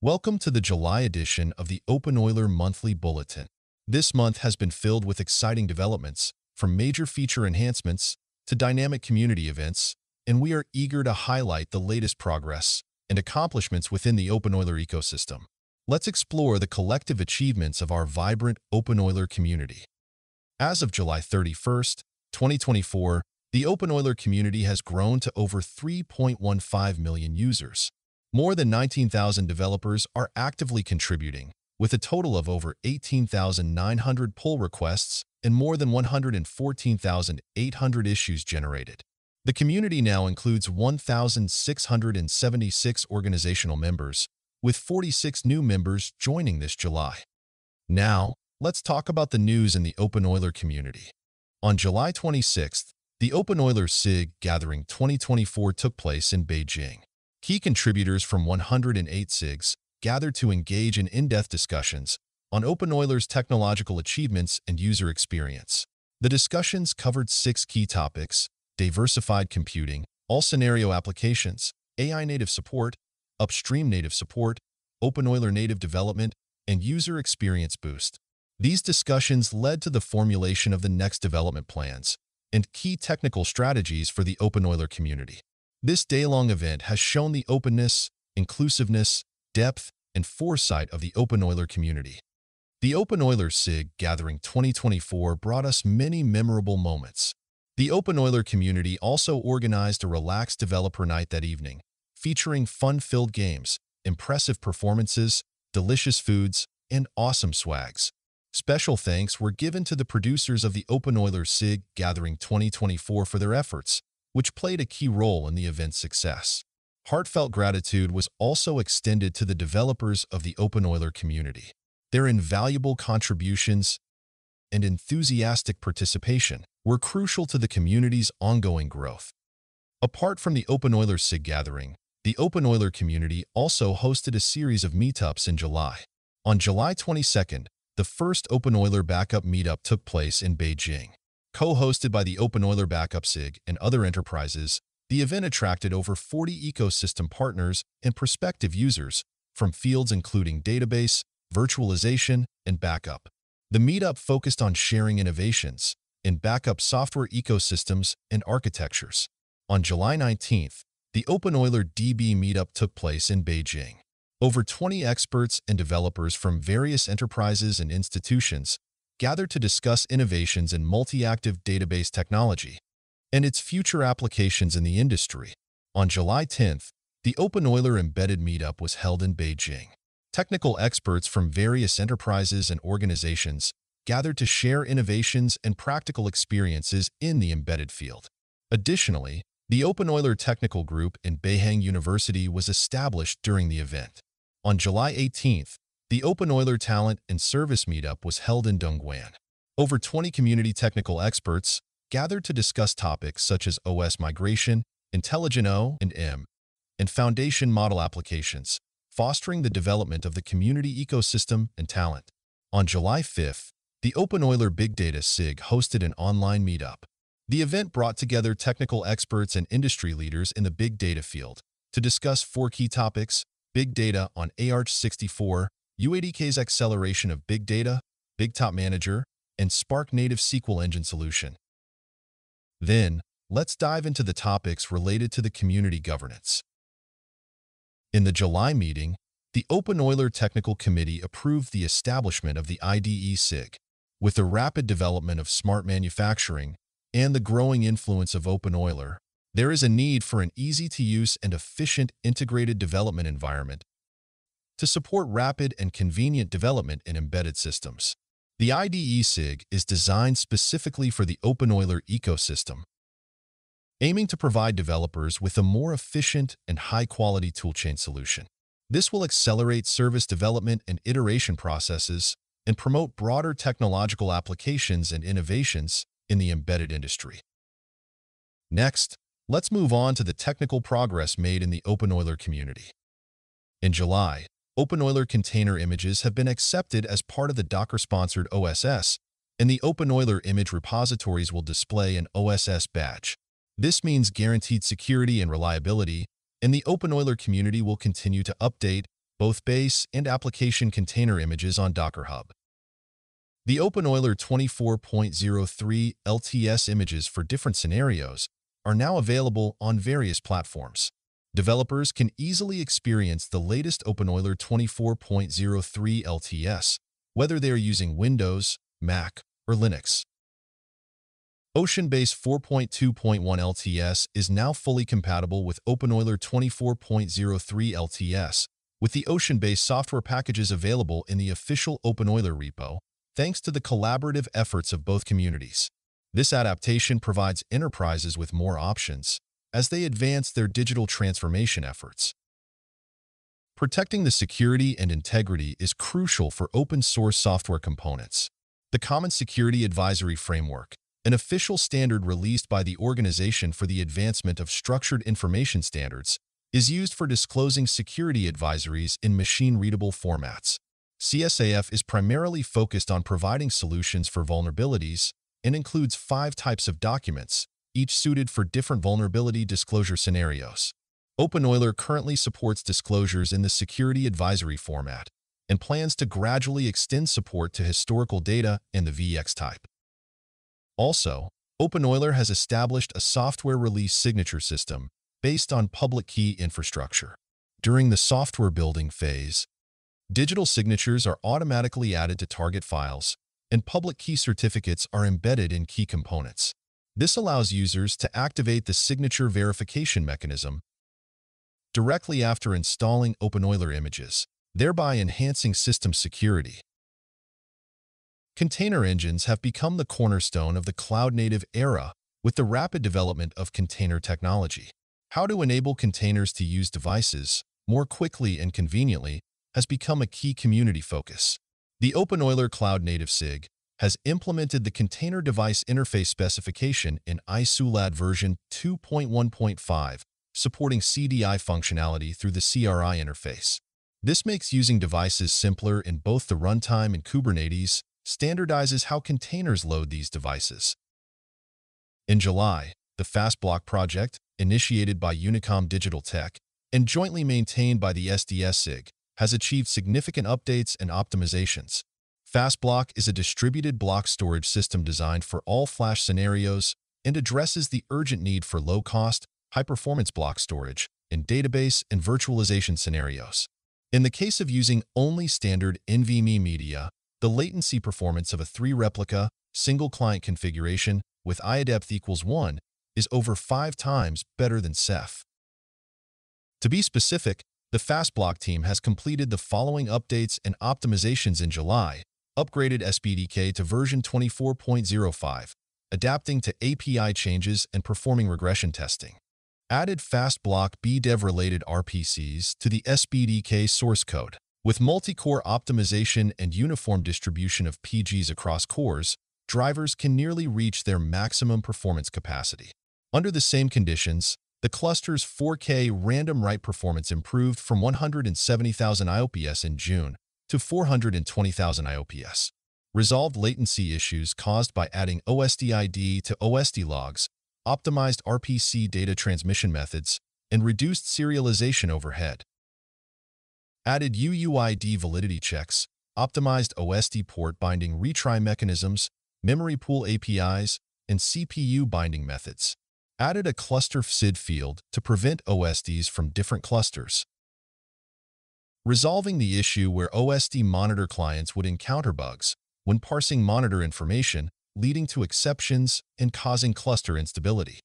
Welcome to the July edition of the openEuler Monthly Bulletin. This month has been filled with exciting developments, from major feature enhancements to dynamic community events, and we are eager to highlight the latest progress and accomplishments within the openEuler ecosystem. Let's explore the collective achievements of our vibrant openEuler community. As of July 31st, 2024, the openEuler community has grown to over 3.15 million users. More than 19,000 developers are actively contributing, with a total of over 18,900 pull requests and more than 114,800 issues generated. The community now includes 1,676 organizational members, with 46 new members joining this July. Now, let's talk about the news in the openEuler community. On July 26th, the openEuler SIG Gathering 2024 took place in Beijing. Key contributors from 108 SIGs gathered to engage in in-depth discussions on openEuler's technological achievements and user experience. The discussions covered 6 key topics: diversified computing, all-scenario applications, AI native support, upstream native support, openEuler native development, and user experience boost. These discussions led to the formulation of the next development plans and key technical strategies for the openEuler community. This day-long event has shown the openness, inclusiveness, depth, and foresight of the openEuler community. The openEuler SIG Gathering 2024 brought us many memorable moments. The openEuler community also organized a relaxed developer night that evening, featuring fun-filled games, impressive performances, delicious foods, and awesome swags. Special thanks were given to the producers of the openEuler SIG Gathering 2024 for their efforts, which played a key role in the event's success. Heartfelt gratitude was also extended to the developers of the openEuler community. Their invaluable contributions and enthusiastic participation were crucial to the community's ongoing growth. Apart from the openEuler SIG Gathering, the openEuler community also hosted a series of meetups in July. On July 22nd, the first openEuler Backup meetup took place in Beijing. Co-hosted by the openEuler Backup SIG and other enterprises, the event attracted over 40 ecosystem partners and prospective users from fields including database, virtualization, and backup. The meetup focused on sharing innovations in backup software ecosystems and architectures. On July 19th, the openEuler DB meetup took place in Beijing. Over 20 experts and developers from various enterprises and institutions gathered to discuss innovations in multi-active database technology and its future applications in the industry. On July 10th, the openEuler Embedded Meetup was held in Beijing. Technical experts from various enterprises and organizations gathered to share innovations and practical experiences in the embedded field. Additionally, the openEuler Technical Group in Beihang University was established during the event. On July 18th, the openEuler Talent and Service Meetup was held in Dongguan. Over 20 community technical experts gathered to discuss topics such as OS migration, intelligent O&M, and foundation model applications, fostering the development of the community ecosystem and talent. On July 5th, the openEuler Big Data SIG hosted an online meetup. The event brought together technical experts and industry leaders in the big data field to discuss 4 key topics: big data on ARch64, UADK's acceleration of big data, BigTop Manager, and Spark native SQL engine solution. Then, let's dive into the topics related to the community governance. In the July meeting, the openEuler Technical Committee approved the establishment of the IDE SIG. With the rapid development of smart manufacturing and the growing influence of openEuler, there is a need for an easy-to-use and efficient integrated development environment to support rapid and convenient development in embedded systems. The IDE SIG is designed specifically for the openEuler ecosystem, aiming to provide developers with a more efficient and high-quality toolchain solution. This will accelerate service development and iteration processes and promote broader technological applications and innovations in the embedded industry. Next, let's move on to the technical progress made in the openEuler community. In July, openEuler container images have been accepted as part of the Docker-sponsored OSS, and the openEuler image repositories will display an OSS badge. This means guaranteed security and reliability, and the openEuler community will continue to update both base and application container images on Docker Hub. The openEuler 24.03 LTS images for different scenarios are now available on various platforms. Developers can easily experience the latest openEuler 24.03 LTS, whether they are using Windows, Mac, or Linux. OceanBase 4.2.1 LTS is now fully compatible with openEuler 24.03 LTS, with the OceanBase software packages available in the official openEuler repo, thanks to the collaborative efforts of both communities. This adaptation provides enterprises with more options as they advance their digital transformation efforts. Protecting the security and integrity is crucial for open-source software components. The Common Security Advisory Framework, an official standard released by the Organization for the Advancement of Structured Information Standards, is used for disclosing security advisories in machine-readable formats. CSAF is primarily focused on providing solutions for vulnerabilities and includes 5 types of documents, each suited for different vulnerability disclosure scenarios. openEuler currently supports disclosures in the security advisory format and plans to gradually extend support to historical data and the VX type. Also, openEuler has established a software release signature system based on public key infrastructure. During the software building phase, digital signatures are automatically added to target files, and public key certificates are embedded in key components. This allows users to activate the signature verification mechanism directly after installing openEuler images, thereby enhancing system security. Container engines have become the cornerstone of the cloud-native era with the rapid development of container technology. How to enable containers to use devices more quickly and conveniently has become a key community focus. The openEuler Cloud-Native SIG has implemented the Container Device Interface specification in iSULAD version 2.1.5, supporting CDI functionality through the CRI interface. This makes using devices simpler in both the runtime and Kubernetes, standardizes how containers load these devices. In July, the FastBlock project, initiated by Unicom Digital Tech and jointly maintained by the SDS SIG, has achieved significant updates and optimizations. FastBlock is a distributed block storage system designed for all flash scenarios and addresses the urgent need for low-cost, high-performance block storage in database and virtualization scenarios. In the case of using only standard NVMe media, the latency performance of a 3-replica, single-client configuration with IODEPTH equals 1 is over 5 times better than Ceph. To be specific, the FastBlock team has completed the following updates and optimizations in July: upgraded SPDK to version 24.05, adapting to API changes and performing regression testing. Added FastBlock BDev-related RPCs to the SPDK source code. With multi-core optimization and uniform distribution of PGs across cores, drivers can nearly reach their maximum performance capacity. Under the same conditions, the cluster's 4K random write performance improved from 170,000 IOPS in June to 420,000 IOPS. Resolved latency issues caused by adding OSDID to OSD logs, optimized RPC data transmission methods, and reduced serialization overhead. Added UUID validity checks, optimized OSD port binding retry mechanisms, memory pool APIs, and CPU binding methods. Added a cluster FSID field to prevent OSDs from different clusters. Resolving the issue where OSD monitor clients would encounter bugs when parsing monitor information, leading to exceptions and causing cluster instability.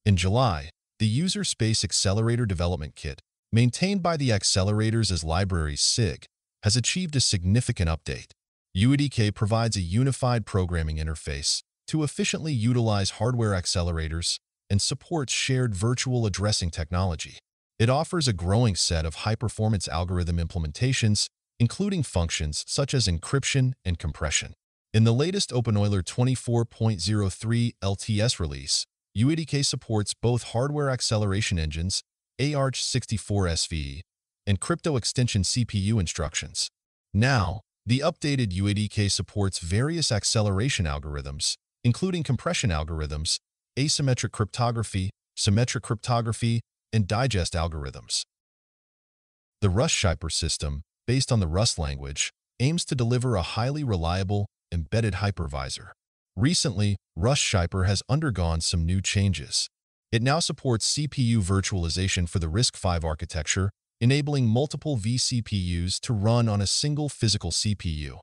In July, the User Space Accelerator Development Kit, maintained by the Accelerators as Libraries SIG, has achieved a significant update. UADK provides a unified programming interface to efficiently utilize hardware accelerators and supports shared virtual addressing technology. It offers a growing set of high-performance algorithm implementations, including functions such as encryption and compression. In the latest openEuler 24.03 LTS release, UADK supports both hardware acceleration engines, AArch64SV, and crypto extension CPU instructions. Now, the updated UADK supports various acceleration algorithms, including compression algorithms, asymmetric cryptography, symmetric cryptography, and digest algorithms. The Rust-Shipper system, based on the Rust language, aims to deliver a highly reliable, embedded hypervisor. Recently, Rust-Shipper has undergone some new changes. It now supports CPU virtualization for the RISC-V architecture, enabling multiple vCPUs to run on a single physical CPU,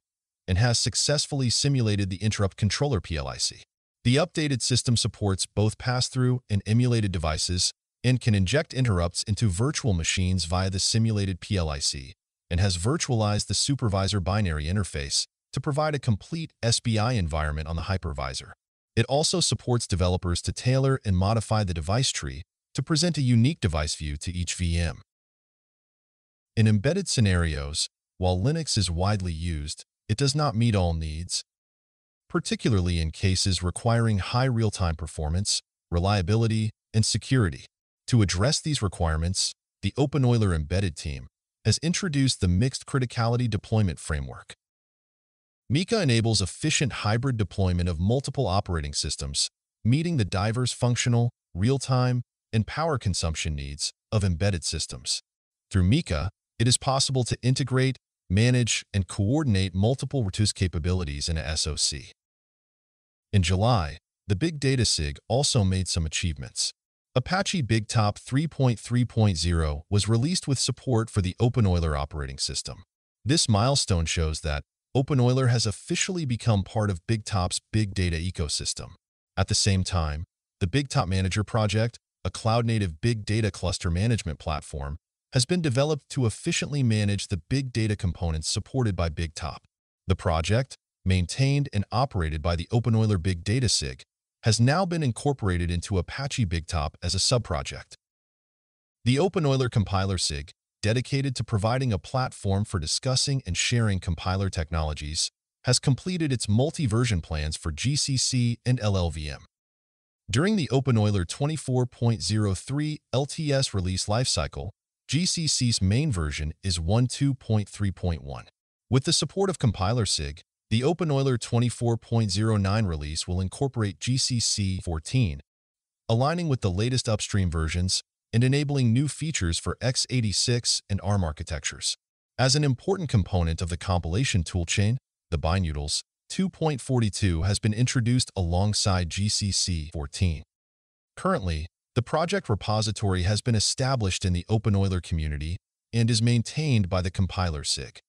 and has successfully simulated the interrupt controller PLIC. The updated system supports both pass-through and emulated devices and can inject interrupts into virtual machines via the simulated PLIC, and has virtualized the supervisor binary interface to provide a complete SBI environment on the hypervisor. It also supports developers to tailor and modify the device tree to present a unique device view to each VM. In embedded scenarios, while Linux is widely used, it does not meet all needs, particularly in cases requiring high real-time performance, reliability, and security. To address these requirements, the openEuler embedded team has introduced the Mixed Criticality Deployment Framework. Mika enables efficient hybrid deployment of multiple operating systems, meeting the diverse functional, real-time, and power consumption needs of embedded systems. Through Mika, it is possible to integrate, manage, and coordinate multiple RTOS capabilities in a SoC. In July, the Big Data SIG also made some achievements. Apache BigTop 3.3.0 was released with support for the openEuler operating system. This milestone shows that openEuler has officially become part of BigTop's big data ecosystem. At the same time, the BigTop Manager project, a cloud-native big data cluster management platform, has been developed to efficiently manage the big data components supported by BigTop. The project, maintained and operated by the openEuler Big Data SIG, has now been incorporated into Apache BigTop as a subproject. The openEuler Compiler SIG, dedicated to providing a platform for discussing and sharing compiler technologies, has completed its multi-version plans for GCC and LLVM. During the openEuler 24.03 LTS release lifecycle, GCC's main version is 1.2.3.1. With the support of Compiler SIG, the openEuler 24.09 release will incorporate GCC 14, aligning with the latest upstream versions and enabling new features for x86 and ARM architectures. As an important component of the compilation toolchain, the binutils 2.42 has been introduced alongside GCC 14. Currently, the project repository has been established in the openEuler community and is maintained by the Compiler SIG.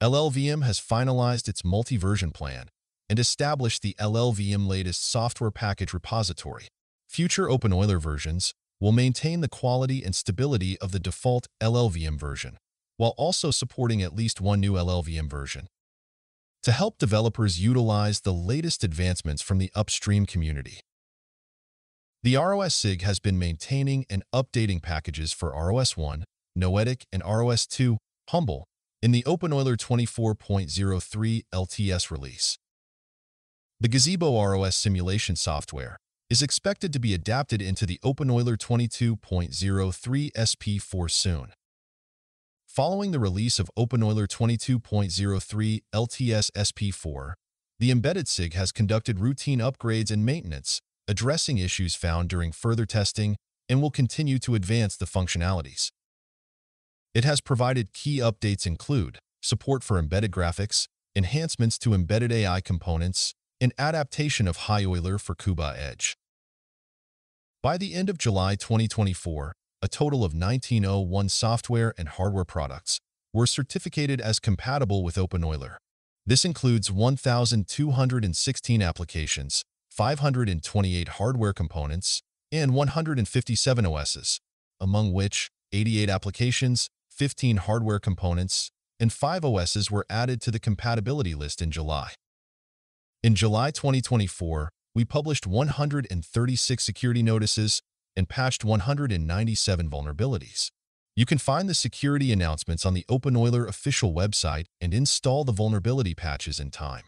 LLVM has finalized its multi-version plan and established the LLVM latest software package repository. Future openEuler versions will maintain the quality and stability of the default LLVM version, while also supporting at least one new LLVM version. To help developers utilize the latest advancements from the upstream community, the ROS SIG has been maintaining and updating packages for ROS1, Noetic, and ROS2, Humble, in the openEuler 24.03 LTS release. The Gazebo ROS simulation software is expected to be adapted into the openEuler 22.03 SP4 soon. Following the release of openEuler 22.03 LTS SP4, the embedded SIG has conducted routine upgrades and maintenance, addressing issues found during further testing, and will continue to advance the functionalities. It has provided key updates include support for embedded graphics, enhancements to embedded AI components, and adaptation of HiEuler for Cuba Edge. By the end of July 2024, a total of 1901 software and hardware products were certificated as compatible with openEuler. This includes 1,216 applications, 528 hardware components, and 157 OSs, among which 88 applications, 15 hardware components, and 5 OSs were added to the compatibility list in July. In July 2024, we published 136 security notices and patched 197 vulnerabilities. You can find the security announcements on the openEuler official website and install the vulnerability patches in time.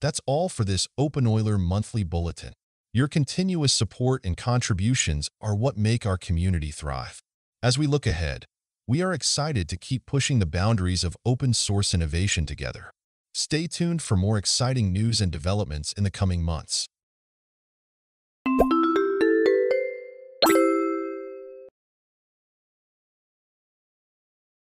That's all for this openEuler monthly bulletin. Your continuous support and contributions are what make our community thrive. As we look ahead, we are excited to keep pushing the boundaries of open source innovation together. Stay tuned for more exciting news and developments in the coming months.